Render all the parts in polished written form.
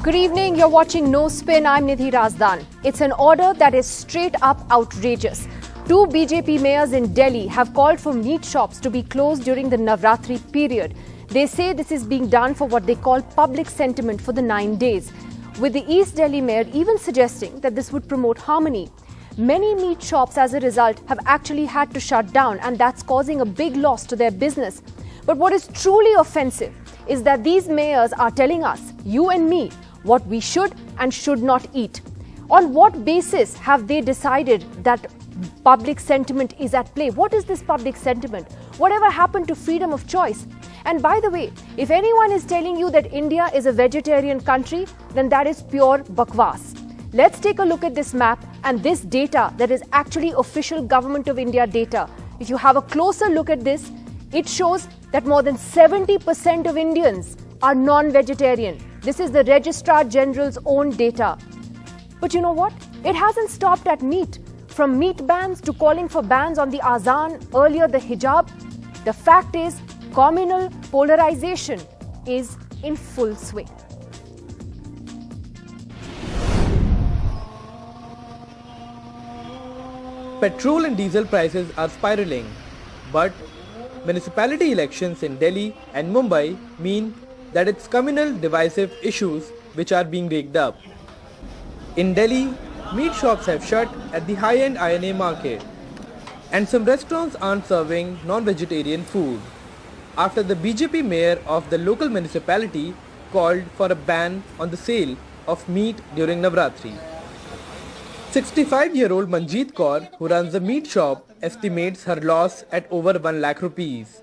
Good evening, you're watching No Spin, I'm Nidhi Razdan. It's an order that is straight up outrageous. Two BJP mayors in Delhi have called for meat shops to be closed during the Navratri period. They say this is being done for what they call public sentiment for the 9 days, with the East Delhi mayor even suggesting that this would promote harmony. Many meat shops as a result have actually had to shut down, and that's causing a big loss to their business. But what is truly offensive is that these mayors are telling us, you and me, what we should and should not eat. On what basis have they decided that public sentiment is at play? What is this public sentiment? Whatever happened to freedom of choice? And by the way, if anyone is telling you that India is a vegetarian country, then that is pure bakwas. Let's take a look at this map and this data that is actually official Government of India data. If you have a closer look at this, it shows that more than 70% of Indians are non-vegetarian. This is the Registrar General's own data. But you know what? It hasn't stopped at meat. From meat bans to calling for bans on the azan, earlier the hijab. The fact is, communal polarization is in full swing. Petrol and diesel prices are spiraling, but municipality elections in Delhi and Mumbai mean that it's communal divisive issues which are being raked up. In Delhi, meat shops have shut at the high-end INA market, and some restaurants aren't serving non-vegetarian food after the BJP mayor of the local municipality called for a ban on the sale of meat during Navratri. 65-year-old Manjeet Kaur, who runs a meat shop, estimates her loss at over 1 lakh rupees.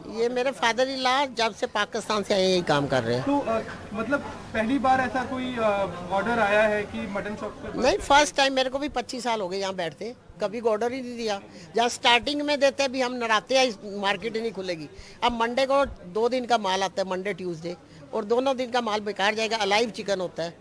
ये मेरे father in law जब से पाकिस्तान से आए यही काम कर रहे हैं। तो मतलब पहली बार ऐसा कोई ऑर्डर आया है कि मटन शॉप पे? नहीं, फर्स्ट टाइम। मेरे को भी 25 साल हो गए यहाँ बैठते, कभी ऑर्डर ही नहीं दिया। जहाँ स्टार्टिंग में देते भी हम नराते हैं, मार्केट ही नहीं खुलेगी। अब मंडे को 2 दिन का माल आता है, मंडे ट्यूसडे, और दोनों दिन का माल बेकार जाएगा। अलाइव चिकन होता है,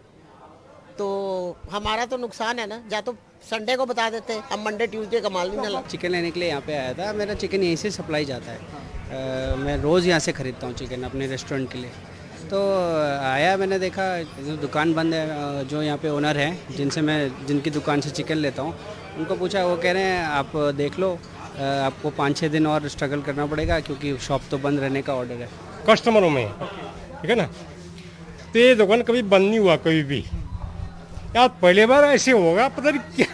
तो हमारा तो नुकसान है ना। या तो संडे को बता देते, हम मंडे ट्यूसडे का माल नहीं मिला। चिकन लेने के लिए यहाँ पे आया था। मेरा चिकन यहीं से सप्लाई जाता है। मैं रोज़ यहाँ से ख़रीदता हूँ चिकन अपने रेस्टोरेंट के लिए। तो आया, मैंने देखा दुकान बंद है। जो यहाँ पे ओनर हैं जिनकी दुकान से चिकन लेता हूँ, उनको पूछा, वो कह रहे हैं आप देख लो, आपको 5-6 दिन और स्ट्रगल करना पड़ेगा क्योंकि शॉप तो बंद रहने का ऑर्डर है कस्टमरों में। ठीक है ना, तो ये दुकान कभी बंद नहीं हुआ कभी भी। यार पहले बार ऐसे होगा, पता नहीं क्या।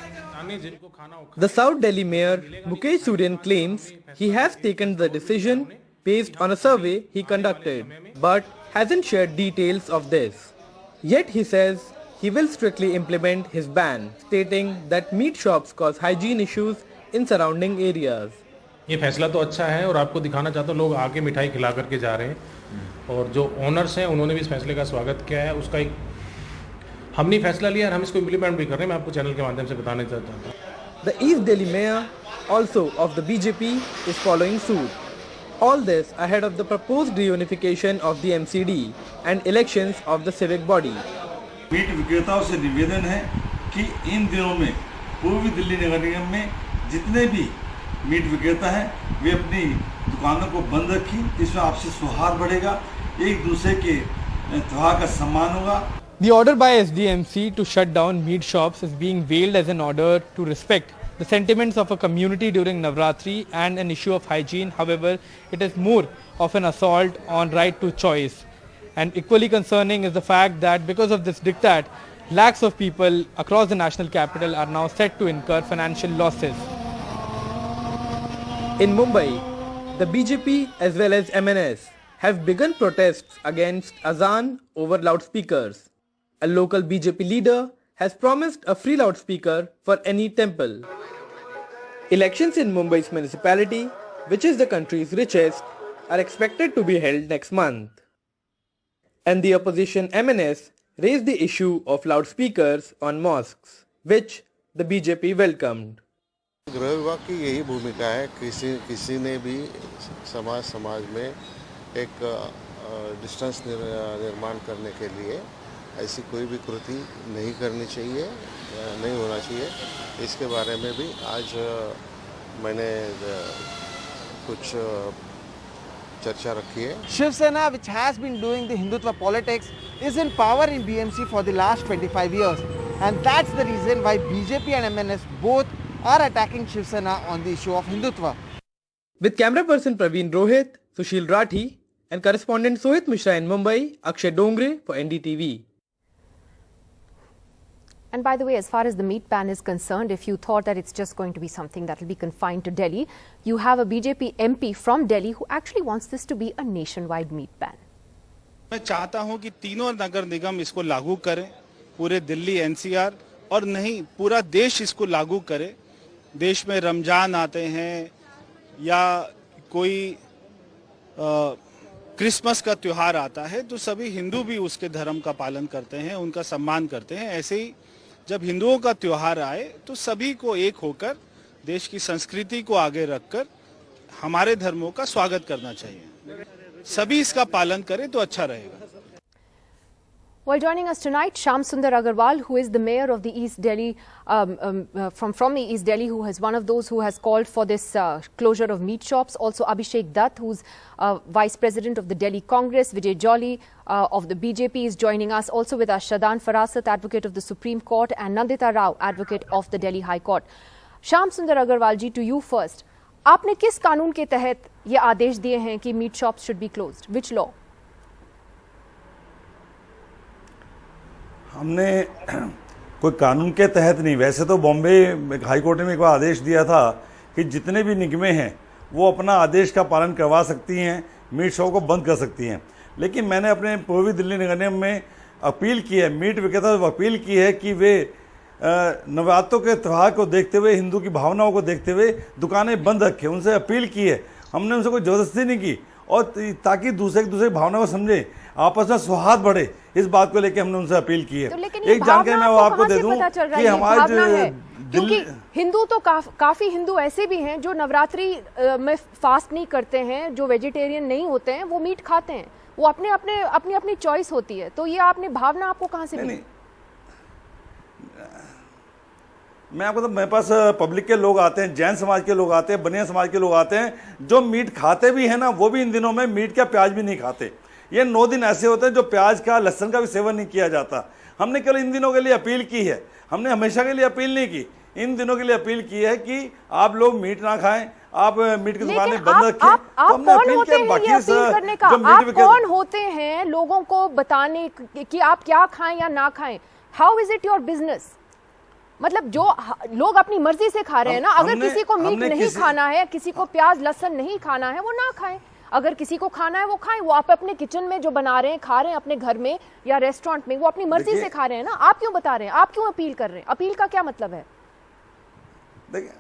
The South Delhi Mayor Mukesh Suryan claims he has taken the decision based on a survey he conducted, but hasn't shared details of this. Yet he says he will strictly implement his ban, stating that meat shops cause hygiene issues in surrounding areas. ये फैसला तो अच्छा है और आपको दिखाना चाहता हूँ, लोग आके मिठाई खिला करके जा रहे हैं और जो ओनर्स हैं उन्होंने भी इस फैसले का स्वागत किया है। उसका एक हमने फैसला लिया और हम इसको इम्प्लीमेंट भी कर रहे हैं। मैं आपको चैनल के माध्यम से बताने चाहता हूँ। The East Delhi Mayor, also of the BJP, is following suit. All this ahead of the proposed reunification of the MCD and elections of the civic body. Meat विक्रेताओं से निवेदन है कि इन दिनों में पूर्वी दिल्ली नगर निगम में जितने भी मीट विक्रेता हैं वे अपनी दुकानों को बंद रखें। इसमें आपसी सौहार्द बढ़ेगा, एक दूसरे के त्योहार का सम्मान होगा। The order by SDMC to shut down meat shops is being veiled as an order to respect the sentiments of a community during Navratri and an issue of hygiene. However, it is more of an assault on right to choice. And equally concerning is the fact that because of this diktat, lakhs of people across the national capital are now set to incur financial losses. In Mumbai, the BJP as well as MNS have begun protests against azan over loudspeakers. A local BJP leader has promised a free loudspeaker for any temple. Elections in Mumbai's municipality, which is the country's richest, are expected to be held next month. And the opposition MNS raised the issue of loudspeakers on mosques, which the BJP welcomed. गृह विभाग की यही भूमिका है, किसी ने भी समाज में एक डिस्टेंस निर्माण करने के लिए ऐसी कोई भी कृति नहीं करनी चाहिए, नहीं होना चाहिए। इसके बारे में भी आज मैंने कुछ चर्चा रखी है। Shiv Sena, which has been doing the Hindutva politics, is in power in BMC for the last 25 years. And that's the reason why BJP and MNS both are attacking Shiv Sena on the issue of Hindutva. With camera person Praveen Rohit, Sushil Rathi and correspondent Sohit Mishra in Mumbai, Akshay Dongre for NDTV. And by the way, as far as the meat ban is concerned, if you thought that it's just going to be something that will be confined to Delhi, you have a BJP MP from Delhi who actually wants this to be a nationwide meat ban. मैं चाहता हूं कि तीनों नगर निगम इसको लागू करें, पूरे Delhi NCR और नहीं पूरा देश इसको लागू करे। देश में रमजान आते हैं या कोई क्रिसमस का त्योहार आता है तो सभी हिंदू भी उसके धर्म का पालन करते हैं, उनका सम्मान करते हैं। ऐसे ही जब हिंदुओं का त्योहार आए तो सभी को एक होकर देश की संस्कृति को आगे रखकर हमारे धर्मों का स्वागत करना चाहिए। सभी इसका पालन करें तो अच्छा रहेगा। Well, joining us tonight, Shyam Sundar Agarwal, who is the mayor of the East Delhi, from the East Delhi, who is one of those who has called for this closure of meat shops. Also, Abhishek Dutt, who's vice president of the Delhi Congress. Vijay Jolly of the BJP is joining us. Also with us, Shadan Farasat, advocate of the Supreme Court, and Nandita Rao, advocate of the Delhi High Court. Shyam Sundar Agarwal ji, to you first. आपने किस कानून के तहत ये आदेश दिए हैं कि meat shops should be closed? Which law? हमने कोई कानून के तहत नहीं, वैसे तो बॉम्बे हाई कोर्ट ने एक बार आदेश दिया था कि जितने भी निगमें हैं वो अपना आदेश का पालन करवा सकती हैं, मीट शॉप को बंद कर सकती हैं। लेकिन मैंने अपने पूर्वी दिल्ली नगर निगम में अपील की है, मीट विक्रेता को अपील की है कि वे नवरात्रों के त्यौहार को देखते हुए, हिंदू की भावनाओं को देखते हुए दुकानें बंद रखें। उनसे अपील की है, हमने उनसे कोई ज़बरदस्ती नहीं की, और ताकि दूसरे की भावना को समझें, आपस में सौहार्द बढ़े, इस बात को लेकर हमने उनसे अपील की है। तो एक जानकारी मैं आपको दे दूं कि हमारे क्योंकि हिंदू तो काफी हिंदू ऐसे भी हैं जो नवरात्रि में फास्ट नहीं करते हैं, जो वेजिटेरियन नहीं होते हैं, वो मीट खाते हैं। वो अपनी चॉइस होती है। तो ये आपने भावना आपको कहाँ से मिली? मैं आपको तो मेरे पास पब्लिक के लोग आते हैं, जैन समाज के लोग आते हैं, बनिया समाज के लोग आते हैं, जो मीट खाते भी हैं ना, वो भी इन दिनों में मीट का प्याज भी नहीं खाते। ये 9 दिन ऐसे होते हैं जो प्याज का, लहसुन का भी सेवन नहीं किया जाता। हमने केवल इन दिनों के लिए अपील की है, हमने हमेशा के लिए अपील नहीं की, इन दिनों के लिए अपील की है कि आप लोग मीट ना खाएं, आप मीट की दुकानें बंद रखें। तो हमने अपील किया। बाकी आप कौन होते हैं लोगों को बताने कि आप क्या खाएं या ना खाएं? How is it your business? मतलब जो लोग अपनी मर्जी से खा रहे हैं ना, अगर किसी को मीट नहीं खाना है, किसी को प्याज लहसुन नहीं खाना है, वो ना खाएं। अगर किसी को खाना है वो खाएं। वो आप अपने किचन में जो बना रहे हैं, खा रहे हैं अपने घर में या रेस्टोरेंट में, वो अपनी मर्जी से खा रहे हैं ना। आप क्यों बता रहे हैं? आप क्यों अपील कर रहे हैं? अपील का क्या मतलब है? देखिए,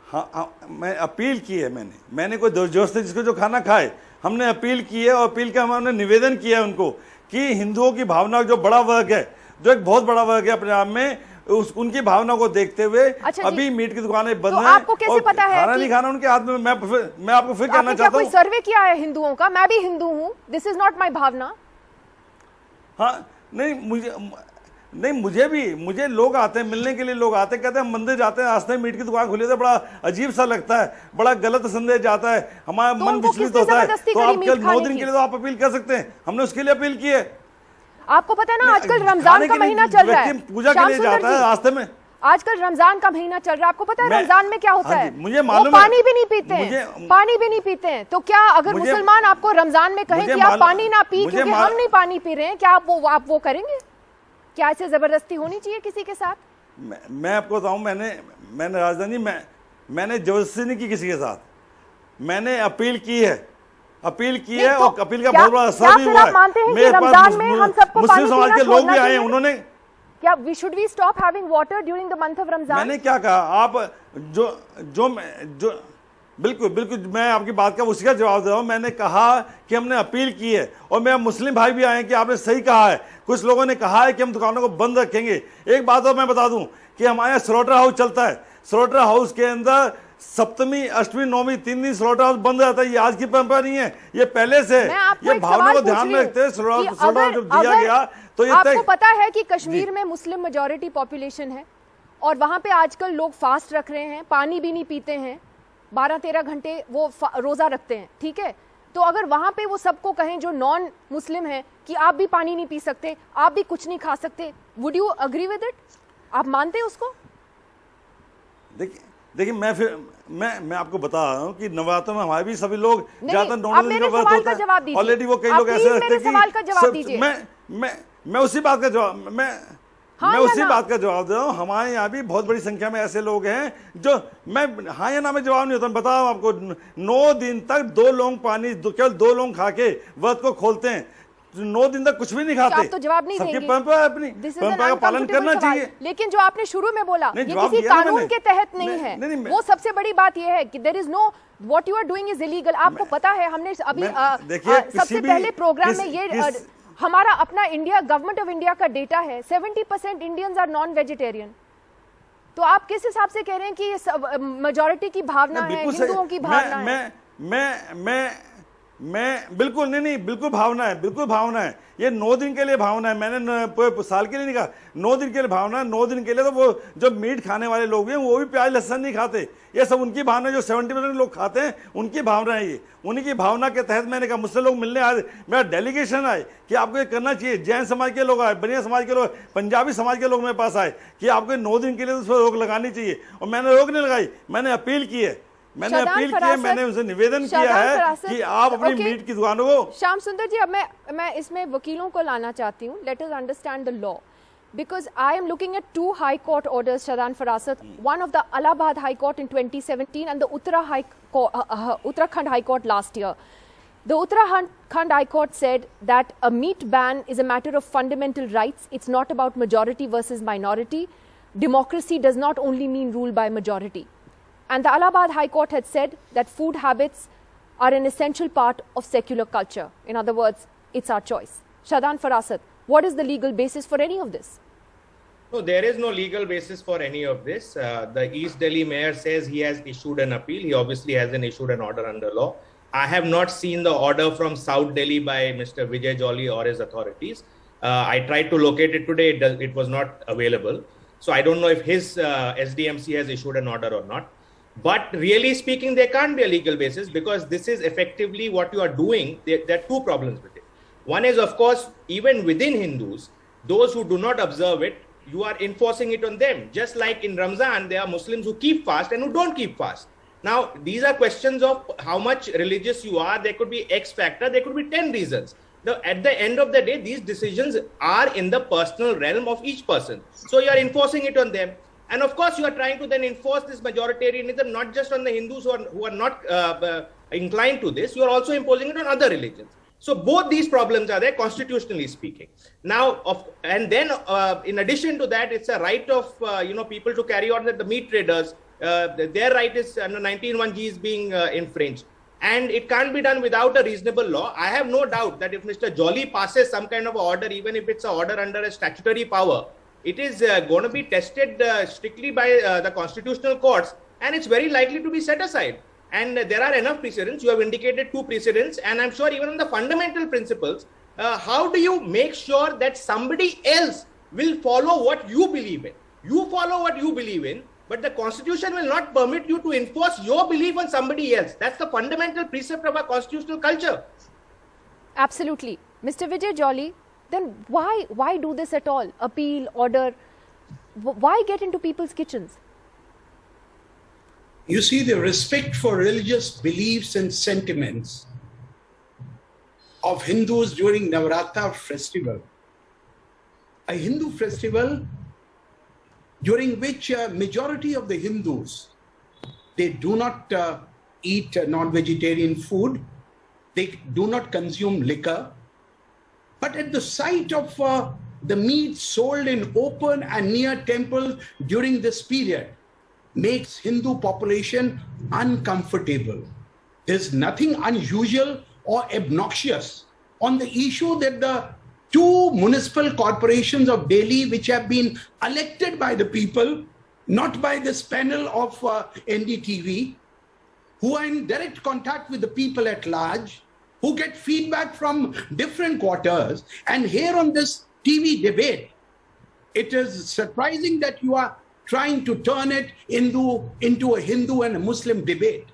हाँ, मैं अपील की है, मैंने कोई जबरदस्ती जिसको जो खाना खाए, हमने अपील की है। और अपील का हमने निवेदन किया है उनको कि हिंदुओं की भावना, जो बड़ा वर्ग है, जो एक बहुत बड़ा वर्ग है अपने आप में, उनकी भावना को देखते हुए अभी मीट की दुकानें बंद हैं। आपको कैसे पता है खाना नहीं खाना उनके हाथ में? मैं आपको फिर कहना चाहता हूँ, कोई सर्वे किया है हिंदुओं का? मैं भी हिंदू हूँ, दिस इज नॉट माय भावना। हाँ, नहीं, मुझे लोग आते हैं, मिलने के लिए लोग आते हैं, कहते हैं हम मंदिर जाते हैं, रास्ते में मीट की दुकान खुली है, बड़ा अजीब सा लगता है, बड़ा गलत संदेश जाता है, हमारा मन विचलित होता है। तो आप कल 9 दिन के लिए तो आप अपील कर सकते हैं, हमने उसके लिए अपील की है। आपको पता है ना, आजकल रमजान का महीना चल रहा है, पूजा के लिए जाता है रास्ते में। आजकल रमजान का महीना चल रहा है, आपको पता है रमजान में क्या होता है? मुझे मालूम है। पानी भी नहीं पीते हैं, पानी भी नहीं पीते हैं। तो क्या अगर मुसलमान आपको रमजान में कहें कि आप पानी ना पी क्योंकि हम नहीं पानी पी रहे हैं, क्या आप वो करेंगे? क्या ऐसे जबरदस्ती होनी चाहिए किसी के साथ? मैं आपको बताऊं, मैंने राजधानी मैंने जबरदस्ती नहीं की किसी के साथ, मैंने अपील की है तो और अपील का बहुत बड़ा असर भी हुआ है। मेरे पास मुस्लिम समाज के लोग भी आए हैं, उन्होंने क्या should we stop having water during the month of Ramzan? मैंने क्या कहा? आप जो बिल्कुल मैं आपकी बात का उसी का जवाब दे रहा हूं। मैंने कहा कि हमने अपील की है, और मेरे मुस्लिम भाई भी आए हैं कि आपने सही कहा है। कुछ लोगों ने कहा है कि हम दुकानों को बंद रखेंगे। एक बात और मैं बता दूं कि हमारे यहाँ स्लॉटर हाउस चलता है, स्लॉटर हाउस के अंदर सप्तमी, अष्टमी, नौमी 3 दिन स्लॉटर हाउस बंद रहता है। ये आज की परंपरा नहीं है, ये पहले से। ये भावना को ध्यान में रखते हुए स्लॉटर हाउस दिया गया। तो ये आपको पता है कि कश्मीर में मुस्लिम मेजॉरिटी पॉपुलेशन है, और वहां पे आजकल लोग फास्ट रख रहे हैं, पानी भी नहीं पीते हैं, 12-13 घंटे वो रोजा रखते हैं, ठीक है? तो अगर वहां पे वो सबको कहें जो नॉन मुस्लिम हैं कि आप भी पानी नहीं पी सकते, आप भी कुछ नहीं खा सकते? Would you agree with it? आप मानते हैं उसको? देखिए मैं आपको बता रहा हूँ कि नवरात्र में हमारे भी सभी लोग ज्यादातर आप मेरे सवाल का जवाब दीजिए। ऑलरेडी वो कई लोग ऐसे रखते हैं कि सवाल का जवाब दीजिए। मैं उसी बात का जवाब मैं उसी बात का जवाब दे रहा हूँ। हमारे यहाँ भी बहुत बड़ी संख्या में ऐसे लोग हैं जो मैं हाँ या ना में जवाब नहीं होता। मैं बता रहा हूँ आपको, 9 दिन तक 2 लोग पानी केवल 2 लोग खा के व्रत को खोलते हैं। 9 दिन तक कुछ भी नहीं खाते। आप तो जवाब नहीं देंगे। सबकी परंपरा है, अपनी परंपरा का पालन करना चाहिए। लेकिन जो आपने शुरू में बोला ये किसी कानून के तहत नहीं है, वो सबसे बड़ी बात ये है कि there is no what you are doing is illegal. आपको पता है, हमने अभी सबसे पहले प्रोग्राम में ये हमारा अपना इंडिया, गवर्नमेंट ऑफ इंडिया का डेटा है, 70% इंडियंस आर नॉन वेजिटेरियन। तो आप किस हिसाब से कह रहे हैं कि ये मेजॉरिटी की भावना है, हिंदुओं की भावना है? मैं बिल्कुल नहीं, बिल्कुल भावना है। ये 9 दिन के लिए भावना है, मैंने साल के लिए नहीं कहा। 9 दिन के लिए भावना है। 9 दिन के लिए तो वो जो मीट खाने वाले लोग हैं वो भी प्याज लहसुन नहीं खाते। ये सब उनकी भावना है। जो 70% लोग खाते हैं उनकी भावना है ये। उन्हीं की भावना के तहत मैंने कहा, मुझसे लोग मिलने आए, मेरा डेलीगेशन आए कि आपको ये करना चाहिए। जैन समाज के लोग आए, बनिया समाज के लोग, पंजाबी समाज के लोग मेरे पास आए कि आपको 9 दिन के लिए उस पर रोक लगानी चाहिए। और मैंने रोक नहीं लगाई, मैंने अपील की है। मैंने उनसे निवेदन किया है कि आप अपनी मीट की दुकानों को। श्याम सुंदर जी, अब मैं इसमें वकीलों को लाना चाहती हूँ। Let us understand the law, because I am looking at 2 high court orders, Shadan Farasat, one of the Allahabad High Court in 2017 and the Uttarakhand High Court last year. The Uttarakhand High Court said that a meat ban is a matter of fundamental rights. It's not about majority versus minority. Democracy does not only mean rule by majority. And the Allahabad High Court had said that food habits are an essential part of secular culture. In other words, it's our choice. Shadan Farasat, what is the legal basis for any of this? No, there is no legal basis for any of this. The East Delhi mayor says he has issued an appeal. He obviously hasn't issued an order under law. I have not seen the order from South Delhi by Mr. Vijay Jolly or his authorities. I tried to locate it today. It was not available. So I don't know if his SDMC has issued an order or not. But really speaking, there can't be a legal basis because this is effectively what you are doing. There are 2 problems with it. One is, of course, even within Hindus, those who do not observe it, you are enforcing it on them. Just like in Ramzan, there are Muslims who keep fast and who don't keep fast. Now, these are questions of how much religious you are. There could be X factor, there could be 10 reasons. At the end of the day, these decisions are in the personal realm of each person. So you are enforcing it on them. And of course, you are trying to then enforce this majoritarianism not just on the Hindus who are not inclined to this. You are also imposing it on other religions. So both these problems are there, constitutionally speaking. Now, in addition to that, it's a right of people to carry on that the meat traders, their right is under 19(1)(g) is being infringed. And it can't be done without a reasonable law. I have no doubt that if Mr. Jolly passes some kind of order, even if it's an order under a statutory power, it is going to be tested strictly by the constitutional courts, and it's very likely to be set aside. And there are enough precedents. You have indicated 2 precedents, and I'm sure even on the fundamental principles, how do you make sure that somebody else will follow what you believe in? You follow what you believe in, but the constitution will not permit you to enforce your belief on somebody else. That's the fundamental precept of our constitutional culture. Absolutely. Mr. Vijay Jolly, then why do this at all? Appeal, order, why get into people's kitchens? You see, the respect for religious beliefs and sentiments of Hindus during Navratri festival, a Hindu festival during which a majority of the Hindus, they do not eat non-vegetarian food, they do not consume liquor, but at the sight of the meat sold in open and near temples during this period makes Hindu population uncomfortable. There's nothing unusual or obnoxious on the issue that the 2 municipal corporations of Delhi, which have been elected by the people, not by this panel of NDTV, who are in direct contact with the people at large, who get feedback from different quarters, and here on this TV debate, it is surprising that you are trying to turn it into a Hindu and a Muslim debate.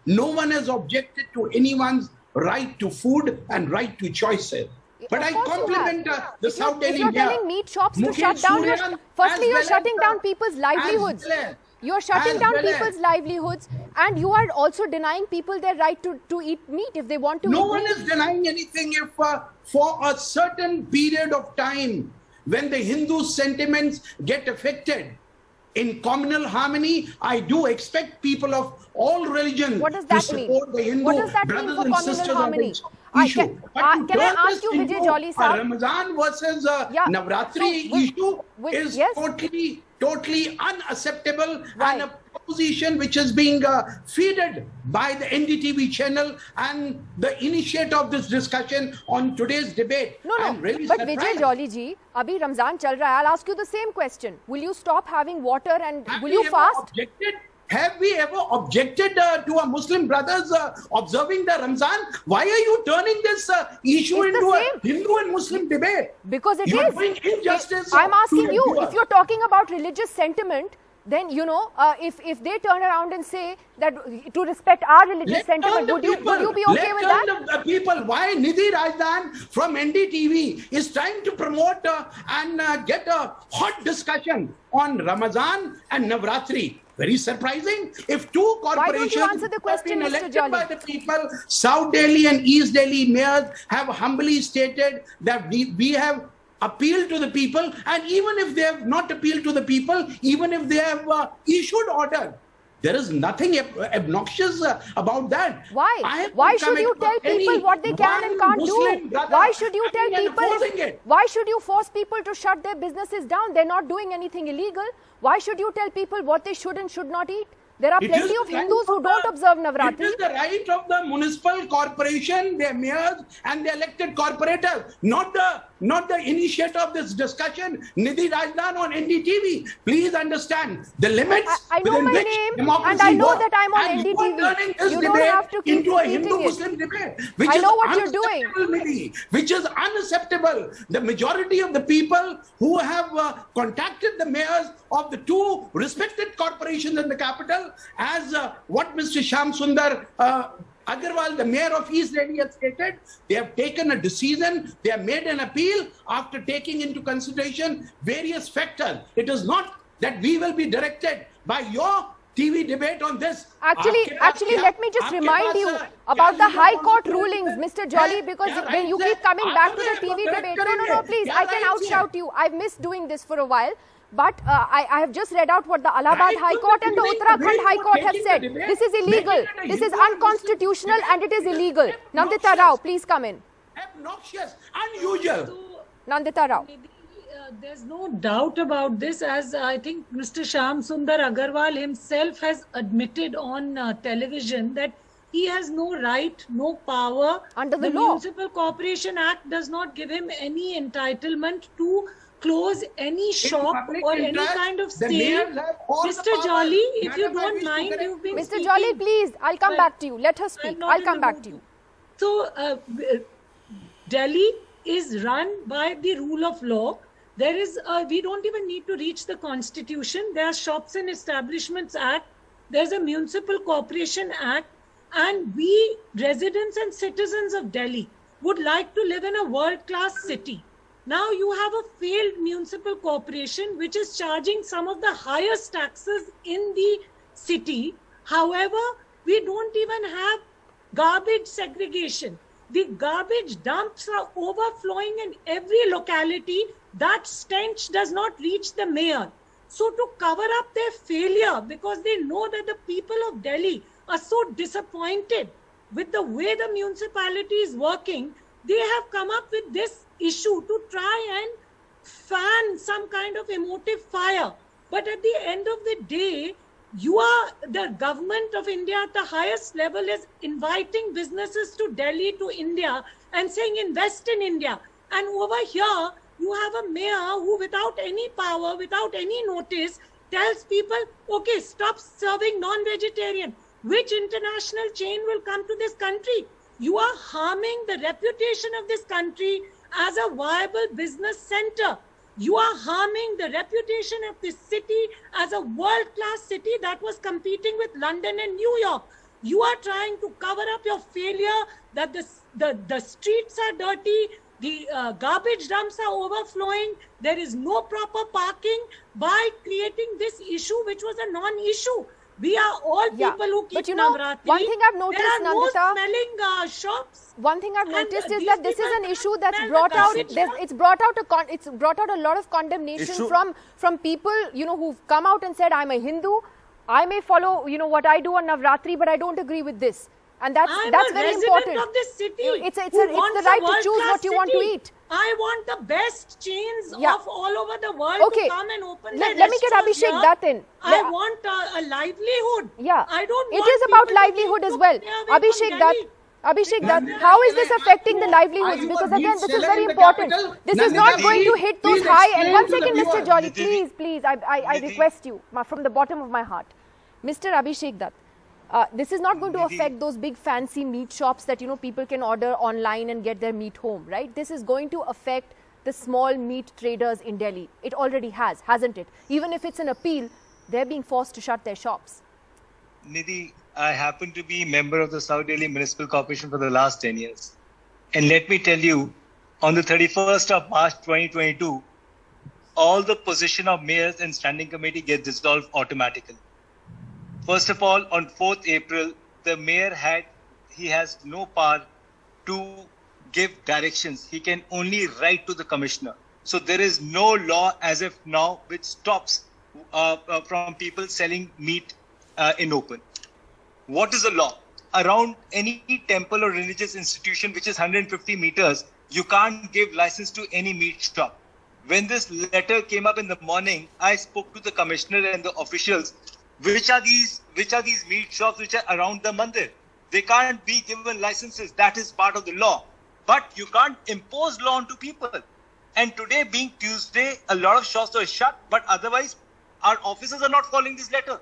No one has objected to anyone's right to food and right to choices. But I compliment the South Delhi If you're Mayor, telling meat shops to Mukesh shut down, Suryan, firstly as you're well shutting as, down people's livelihoods. You're shutting as down well as- people's livelihoods, and you are also denying people their right to eat meat if they want to No eat one meat. is denying anything if for a certain period of time when the Hindu sentiments get affected in communal harmony, I do expect people of all religions What does to that mean? support the Hindu What does that mean brothers for and communal sisters harmony? on this issue. But to can I turn ask this you, Vijay into Jolly a Saab? Ramadan versus Yeah, Navratri so issue is yes. totally unacceptable, Why? and a proposition which is being feeded by the NDTV channel and the initiator of this discussion on today's debate. No, I'm really but surprised. Vijay Jolly ji, abhi Ramzan chal raha hai. I'll ask you the same question. Will you stop having water and Have will we you ever fast? objected? Have we ever objected to our Muslim brothers observing the Ramzan? Why are you turning this issue It's the into a same. Hindu and Muslim debate? Because it You are is. doing injustice. I'm to asking your you, viewers. if you're talking about religious sentiment, then, you know, if they turn around and say that to respect our religious Let's sentiment, turn would the you people- be okay with let's that? turn the people. Why Nidhi Rajdan from NDTV is trying to promote and get a hot discussion on Ramadan and Navratri. Very surprising. If two don't you corporations answer the have question, been Mr. elected Jolly? by the people, South Delhi and East Delhi mayors have humbly stated that we have appealed to the people, and even if they have not appealed to the people, even if they have issued order, there is nothing obnoxious about that. Why? Why should you tell people what they can and can't do? Why should you tell people? Why should you force people to shut their businesses down? They're not doing anything illegal. Why should you tell people what they should and should not eat? There are plenty of Hindus who don't observe Navratri. It is the right of the municipal corporation, their mayors and the elected corporators, not the initiator of this discussion, Nidhi Rajdan on NDTV. Please understand the limits. I know within my which name democracy and I know works. that I'm on And you are NDTV. turning this You don't debate have to keep into a repeating it. Hindu-Muslim debate, which I is know what you're doing. unacceptable, Nidhi, which is unacceptable. The majority of the people who have contacted the mayors of the two respected corporations in the capital, as what Mr. Shyam Sundar Agarwal, the mayor of East Delhi, has stated, they have taken a decision, they have made an appeal after taking into consideration various factors. It is not that we will be directed by your TV debate on this. Actually, let me just remind you about the High Court rulings, Mr. Jolly, because when you keep coming back to the TV debate, no, please, I can outshout you. I've missed doing this for a while. But I have just read out what the Allahabad High Court and the Uttarakhand High Court have said. This is illegal. This is unconstitutional and it is illegal. Nandita Rao, please come in. Obnoxious, unusual. Nandita Rao. There's no doubt about this, as I think Mr. Shyam Sundar Agarwal himself has admitted on television that he has no right, no power. Under the law. The Municipal Corporation Act does not give him any entitlement to close any shop or any kind of sale. Mr. Jolly, if you don't mind, you've been Mr. Jolly, please, I'll come back to you. Let her speak. I'll come back to you. So, Delhi is run by the rule of law. There is, we don't even need to reach the Constitution. There are Shops and Establishments Act. There's a Municipal Corporation Act. And we, residents and citizens of Delhi, would like to live in a world-class city. Now you have a failed municipal corporation which is charging some of the highest taxes in the city. However, we don't even have garbage segregation. The garbage dumps are overflowing in every locality. That stench does not reach the mayor. So to cover up their failure, because they know that the people of Delhi are so disappointed with the way the municipality is working, they have come up with this issue to try and fan some kind of emotive fire. But at the end of the day, the government of India at the highest level is inviting businesses to Delhi, to India, and saying invest in India. And over here, you have a mayor who, without any power, without any notice, tells people, okay, stop serving non-vegetarian. Which international chain will come to this country? You are harming the reputation of this country as a viable business center. You are harming the reputation of this city as a world-class city that was competing with London and New York. You are trying to cover up your failure that the streets are dirty, The garbage dumps are overflowing. There is no proper parking. By creating this issue, which was a non-issue, we are all people who keep but you know, Navratri. one thing I've noticed, there are Nandita, no smelling shops. One thing I've noticed is these that this is people an issue that's smell the brought out. garbage. It's brought out a lot of condemnation from people, you know, who've come out and said, I'm a Hindu. I may follow, you know, what I do on Navratri, but I don't agree with this. And that's very important. Of this city. It's the right to choose what you want to eat. I want the best chains of all over the world to come and open their Let me get Abhishek Dutt in. I want a livelihood. Yeah, I don't. It is about livelihood as well. Abhishek Dutt, how is this affecting the livelihoods? Because again, this is very important. This is not going to hit those high. And 1 second, Mr. Jolly, please, I request you from the bottom of my heart, Mr. Abhishek Dutt. This is not going to affect those big fancy meat shops that, you know, people can order online and get their meat home, right? This is going to affect the small meat traders in Delhi. It already has, hasn't it? Even if it's an appeal, they're being forced to shut their shops. Nidhi, I happen to be a member of the South Delhi Municipal Corporation for the last 10 years. And let me tell you, on the 31st of March 2022, all the position of mayors and standing committee get dissolved automatically. First of all, on 4th April, the mayor has no power to give directions. He can only write to the commissioner. So there is no law as of now which stops from people selling meat in open. What is the law? Around any temple or religious institution which is 150 meters, you can't give license to any meat shop. When this letter came up in the morning, I spoke to the commissioner and the officials. Which are these meat shops which are around the mandir? They can't be given licenses. That is part of the law. But you can't impose law onto people. And today being Tuesday, a lot of shops are shut, but otherwise our officers are not following this letter.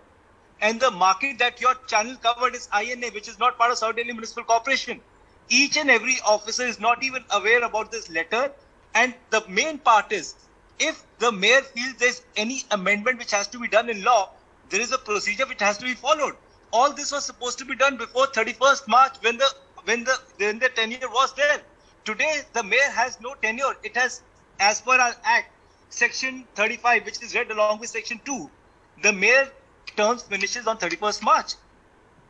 And the market that your channel covered is INA, which is not part of South Delhi Municipal Corporation. Each and every officer is not even aware about this letter. And the main part is, if the mayor feels there's any amendment which has to be done in law, there is a procedure which has to be followed. All this was supposed to be done before 31st March when the tenure was there. Today, the mayor has no tenure. It has, as per our act, section 35, which is read along with section 2. The mayor term finishes on 31st March.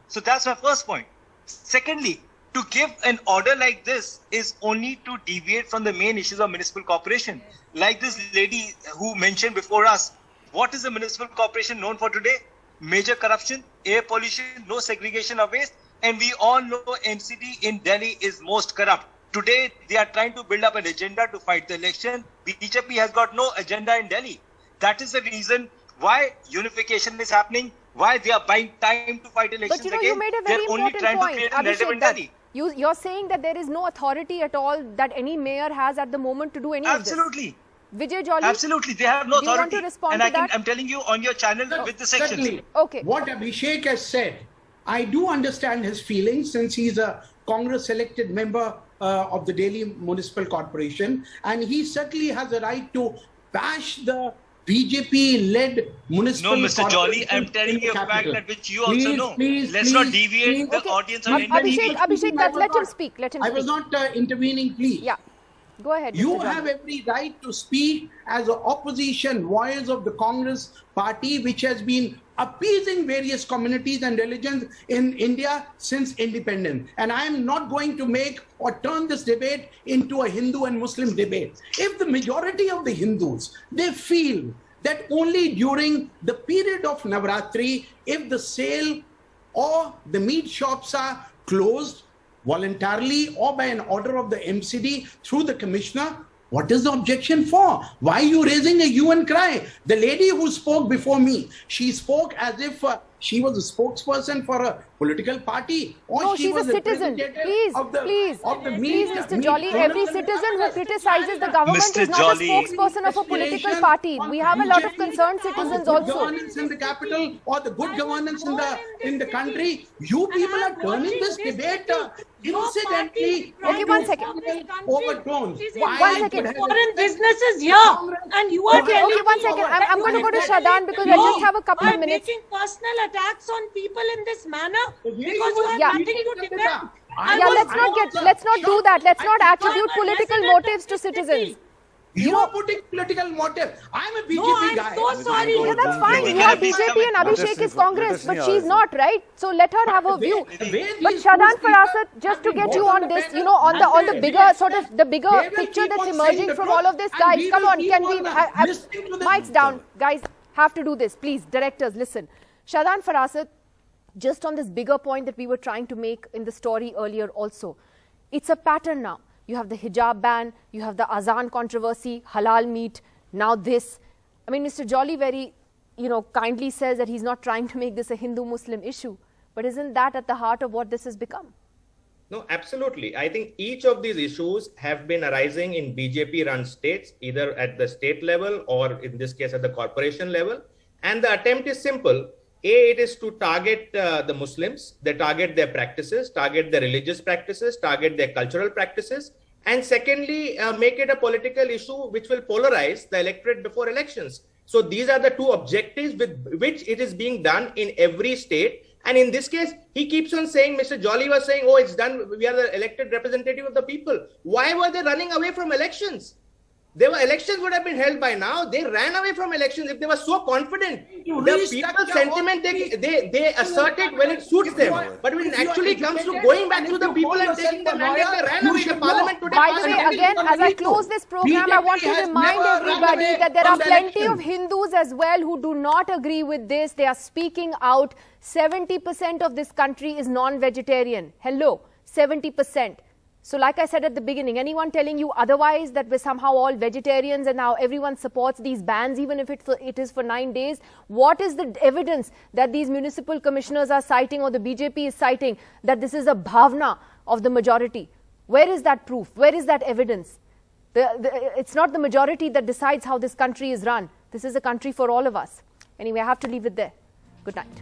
So that's my first point. Secondly, to give an order like this is only to deviate from the main issues of municipal corporation. Like this lady who mentioned before us, what is the municipal corporation known for today? Major corruption, air pollution, no segregation of waste, and we all know MCD in Delhi is most corrupt. Today, they are trying to build up an agenda to fight the election. BJP has got no agenda in Delhi. That is the reason why unification is happening, why they are buying time to fight elections again. But you know, you made a very important point, Abhishek, that you're saying that there is no authority at all that any mayor has at the moment to do any of this. Absolutely. Vijay Jolly? Absolutely, they have no authority. Do you want to respond to that? I'm telling you on your channel with the sections. Certainly. Okay. What Abhishek has said, I do understand his feelings since he's a Congress elected member of the Delhi Municipal Corporation, and he certainly has a right to bash the BJP-led municipal corporation. No, Mr. Jolly, I'm telling you a fact that which you also know. Let's not deviate the audience on NDTV. Abhishek, let him speak. I was not intervening, please. Yeah. Go ahead. You have every right to speak as an opposition voice of the Congress party, which has been appeasing various communities and religions in India since independence. And I am not going to make or turn this debate into a Hindu and Muslim debate. If the majority of the Hindus, they feel that only during the period of Navratri, if the sale or the meat shops are closed, voluntarily or by an order of the MCD through the commissioner, what is the objection for? Why are you raising a hue and cry? The lady who spoke before me, she spoke as if she was a spokesperson for a political party. Or no, she she's was a citizen. Please, Mr. Jolly, every citizen who criticizes the government Mr. is not Jolly. a spokesperson of a political party. We have a lot of concerned citizens good also. governance in the capital or the good governance in the country. You people are turning this debate incidentally. Okay, 1 second. Overtones. One second. Foreign businesses here, and you are Okay, 1 second. I'm going to go to Shadan because I just have a couple of minutes. Making personal attacks on people in this manner because you have nothing to defend. let's not do that. Let's not attribute political motives to citizens. You are putting political motive. I'm a BJP guy. No, I'm so sorry. Yeah, that's fine. You are BJP and Abhishek is Congress, but she's not, right? So let her have her view. But Shadan Farasat, just to get you on this, on the bigger sort of the bigger picture that's emerging from all of this, guys, come on, can we? Mics down, guys. Have to do this, please. Directors, listen. Shadan Farasat, just on this bigger point that we were trying to make in the story earlier, also, it's a pattern now. You have the hijab ban, you have the azan controversy, halal meat, now this. I mean, Mr. Jolly very, kindly says that he's not trying to make this a Hindu-Muslim issue. But isn't that at the heart of what this has become? No, absolutely. I think each of these issues have been arising in BJP-run states, either at the state level or in this case at the corporation level. And the attempt is simple. It is to target the Muslims. They target their practices, target their religious practices, target their cultural practices. And secondly, make it a political issue which will polarize the electorate before elections. So these are the two objectives with which it is being done in every state. And in this case, he keeps on saying, Mr. Jolly was saying, oh, it's done. We are the elected representative of the people. Why were they running away from elections? Elections would have been held by now. They ran away from elections if they were so confident. The people's sentiment, they assert it when it suits them. But when it actually comes to going back to the people and taking the mandate, they ran away. The parliament today. By the way, again, as I close this program, I want to remind everybody that there are plenty of Hindus as well who do not agree with this. They are speaking out. 70% of this country is non-vegetarian. Hello, 70%. So like I said at the beginning, anyone telling you otherwise, that we're somehow all vegetarians and now everyone supports these bans, even if it is for 9 days, what is the evidence that these municipal commissioners are citing or the BJP is citing that this is a bhavna of the majority? Where is that proof? Where is that evidence? It's not the majority that decides how this country is run. This is a country for all of us. Anyway, I have to leave it there. Good night.